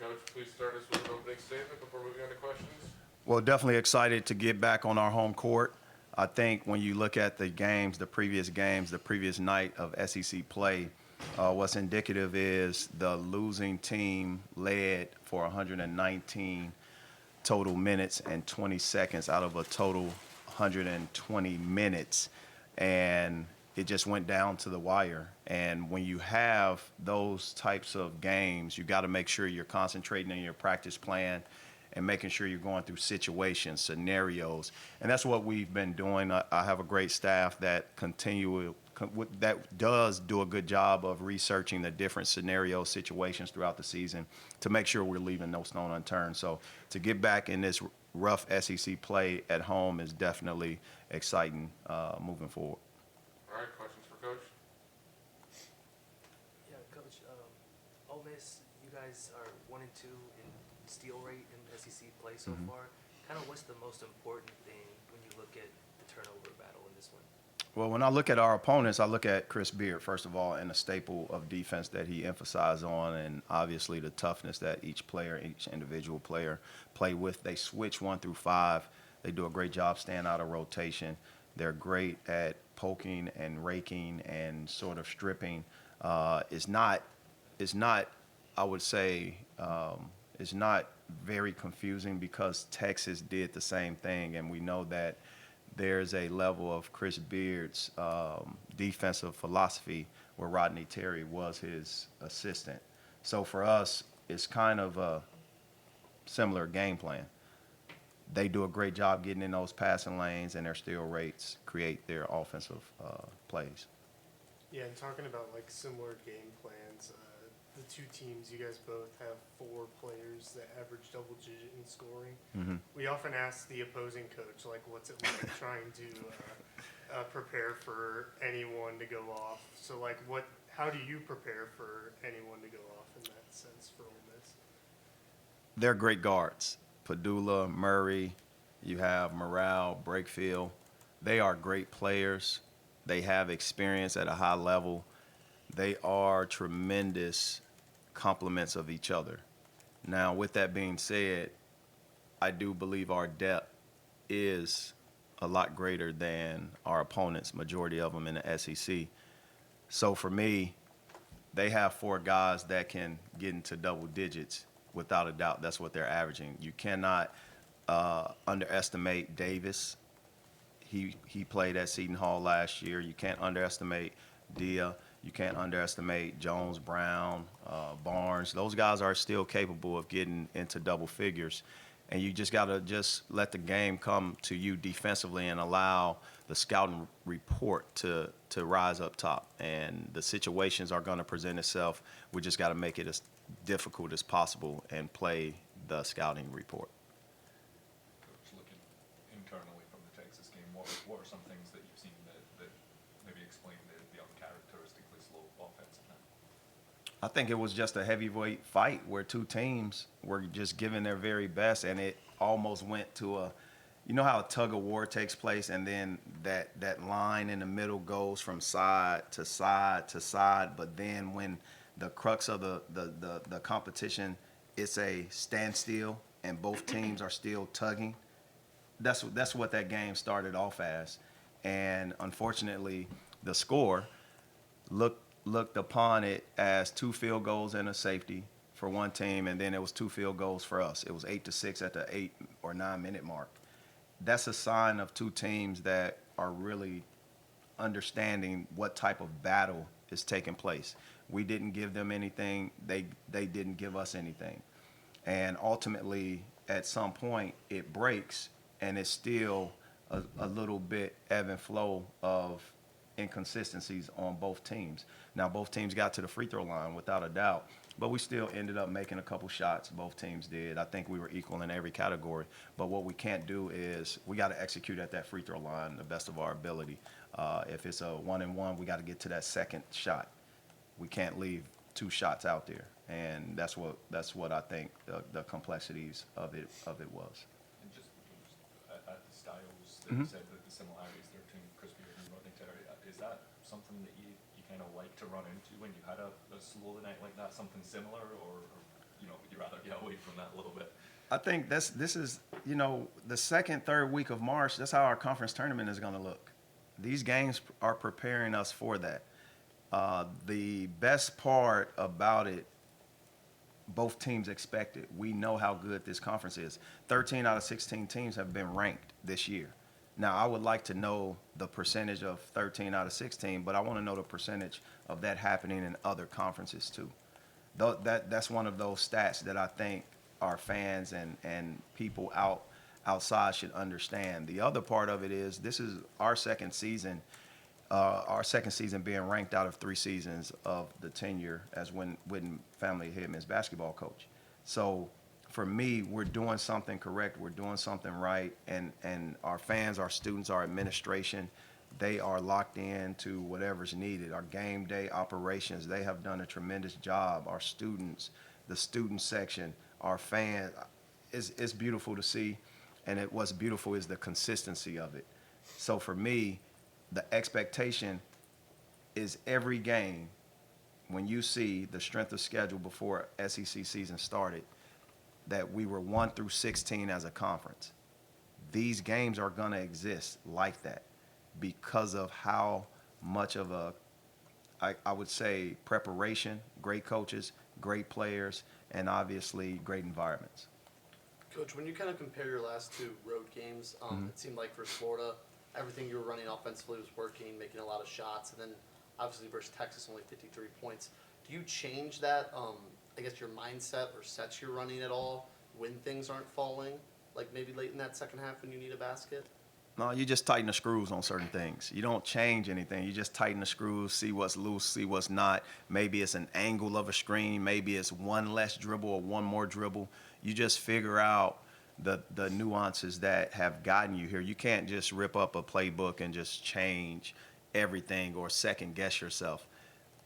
Coach, please start us with an opening statement before moving on to questions. Well, definitely excited to get back on our home court. I think when you look at the games, the previous night of SEC play, what's indicative is the losing team led for 119 total minutes and 20 seconds out of a total 120 minutes. And it just went down to the wire. And when you have those types of games, you got to make sure you're concentrating in your practice plan and making sure you're going through situations, scenarios. And that's what we've been doing. I have a great staff that that does do a good job of researching the different scenario situations throughout the season to make sure we're leaving no stone unturned. So to get back in this rough SEC play at home is definitely exciting moving forward. All right, questions for Coach? Yeah, Coach. Ole Miss, you guys are 1-2 in steal rate in SEC play so far. Kind of what's the most important thing when you look at the turnover battle in this one? Well, when I look at our opponents, I look at Chris Beard, first of all, and the staple of defense that he emphasized on, and obviously the toughness that each individual player play with. They switch 1 through 5. They do a great job staying out of rotation. They're great at poking and raking and sort of stripping. It's not, I would say, it's not very confusing because Texas did the same thing, and we know that there's a level of Chris Beard's defensive philosophy where Rodney Terry was his assistant. So for us, it's kind of a similar game plan. They do a great job getting in those passing lanes, and their steal rates create their offensive plays. Yeah, and talking about like similar game plans, the two teams, you guys both have 4 players that average double digit in scoring. Mm-hmm. We often ask the opposing coach, like, what's it like trying to prepare for anyone to go off? So, like, how do you prepare for anyone to go off in that sense for Ole Miss? They're great guards. Padula, Murray, you have Morale, Brakefield. They are great players. They have experience at a high level. They are tremendous complements of each other. Now, with that being said, I do believe our depth is a lot greater than our opponents, majority of them in the SEC. So for me, they have 4 guys that can get into double digits without a doubt. That's what they're averaging. You cannot underestimate Davis. He played at Seton Hall last year. You can't underestimate Dia. You can't underestimate Jones, Brown, Barnes. Those guys are still capable of getting into double figures. And you just got to just let the game come to you defensively and allow the scouting report to rise up top. And the situations are going to present itself. We just got to make it as difficult as possible and play the scouting report. Coach, looking internally from the Texas game, what are some things that you've seen that maybe explain the uncharacteristically slow offense now? I think it was just a heavyweight fight where two teams were just giving their very best, and it almost went to a, you know how a tug of war takes place, and then that line in the middle goes from side to side to side, but then when the crux of the competition, it's a standstill, and both teams are still tugging. That's what that game started off as, and unfortunately, the score looked upon it as 2 field goals and a safety for one team, and then it was 2 field goals for us. It was 8-6 at the 8 or 9 minute mark. That's a sign of two teams that are really understanding what type of battle is taking place. We didn't give them anything. They didn't give us anything. And ultimately, at some point, it breaks, and it's still a little bit ebb and flow of inconsistencies on both teams. Now, both teams got to the free throw line without a doubt, but we still ended up making a couple shots. Both teams did. I think we were equal in every category. But what we can't do is we got to execute at that free throw line the best of our ability. If it's a 1-and-1, we got to get to that second shot. We can't leave 2 shots out there, and that's what I think the complexities of it was. And just at the styles that Mm-hmm. you said that the similarities there between Chris Beard and Rodney Terry, is that something that you kind of like to run into when you had a slow night like that, something similar, or you'd rather get away from that a little bit. I think this is, the second, third week of March, that's how our conference tournament is going to look. These games are preparing us for that. The best part about it, both teams expect it. We know how good this conference is. 13 out of 16 teams have been ranked this year. Now, I would like to know the percentage of 13 out of 16, but I want to know the percentage of that happening in other conferences too. That's one of those stats that I think our fans and people outside should understand. The other part of it is this is our second season being ranked out of 3 seasons of the tenure as Witten Family Head Men's basketball coach. So for me, we're doing something correct. We're doing something right. And our fans, our students, our administration, they are locked in to whatever's needed. Our game day operations, they have done a tremendous job. Our students, the student section, our fans, it's beautiful to see. And what's beautiful is the consistency of it. So for me, the expectation is every game, when you see the strength of schedule before SEC season started, that we were 1 through 16 as a conference. These games are going to exist like that because of how much of I would say, preparation, great coaches, great players, and obviously great environments. Coach, when you kind of compare your last 2 road games, it seemed like versus Florida, everything you were running offensively was working, making a lot of shots, and then obviously versus Texas, only 53 points. Do you change that, I guess, your mindset or sets you're running at all when things aren't falling, like maybe late in that second half when you need a basket? No, you just tighten the screws on certain things. You don't change anything. You just tighten the screws, see what's loose, see what's not. Maybe it's an angle of a screen. Maybe it's one less dribble or one more dribble. You just figure out the nuances that have gotten you here. You can't just rip up a playbook and just change everything or second guess yourself.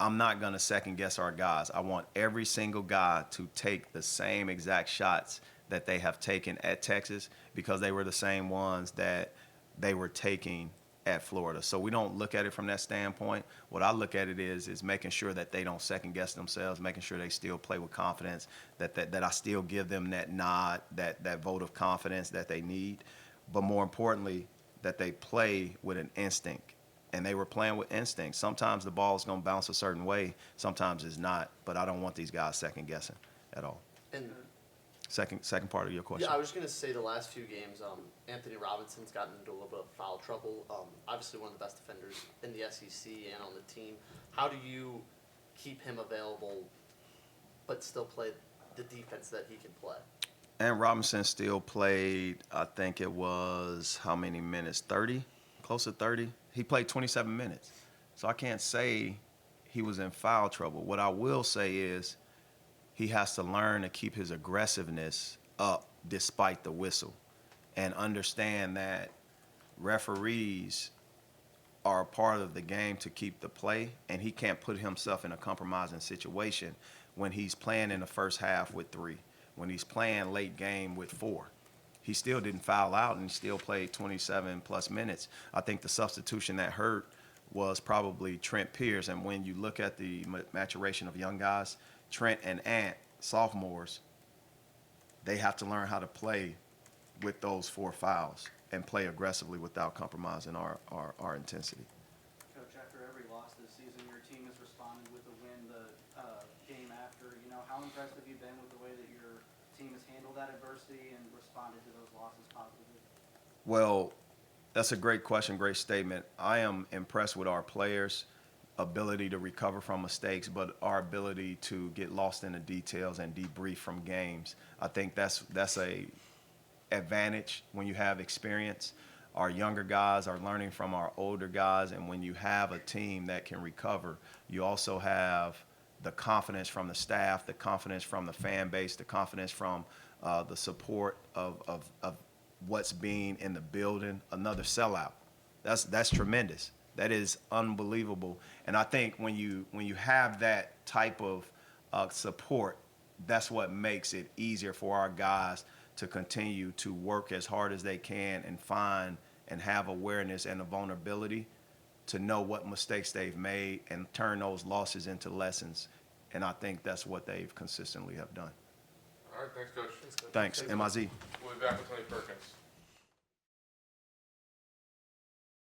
I'm not going to second guess our guys. I want every single guy to take the same exact shots that they have taken at Texas because they were the same ones that they were taking at Florida. So we don't look at it from that standpoint. What I look at it is making sure that they don't second guess themselves, making sure they still play with confidence, that I still give them that nod, that vote of confidence that they need. But more importantly, that they play with an instinct. And they were playing with instinct. Sometimes the ball is going to bounce a certain way. Sometimes it's not. But I don't want these guys second guessing at all. And Second part of your question. yeah, I was going to say the last few games, Anthony Robinson's gotten into a little bit of foul trouble. Obviously one of the best defenders in the SEC and on the team. How do you keep him available but still play the defense that he can play? And Robinson still played, I think it was, how many minutes? 30? Close to 30? He played 27 minutes. So I can't say he was in foul trouble. What I will say is he has to learn to keep his aggressiveness up despite the whistle and understand that referees are a part of the game to keep the play, and he can't put himself in a compromising situation when he's playing in the first half with 3, when he's playing late game with 4. He still didn't foul out and he still played 27 plus minutes. I think the substitution that hurt was probably Trent Pierce. And when you look at the maturation of young guys, Trent and Ant, sophomores, they have to learn how to play with those 4 fouls and play aggressively without compromising our intensity. Coach, after every loss this season, your team has responded with a win the game after. How impressed have you been with the way that your team has handled that adversity and responded to those losses positively? Well, that's a great question, great statement. I am impressed with our players' ability to recover from mistakes, but our ability to get lost in the details and debrief from games. I think that's a advantage when you have experience. Our younger guys are learning from our older guys, and when you have a team that can recover, you also have the confidence from the staff, the confidence from the fan base, the confidence from the support of what's being in the building. Another sellout. That's tremendous. That is unbelievable. And I think when you have that type of support, that's what makes it easier for our guys to continue to work as hard as they can and find and have awareness and a vulnerability to know what mistakes they've made and turn those losses into lessons. And I think that's what they've consistently have done. All right, thanks, Coach. Thanks, MIZ. We'll be back with Tony Perkins.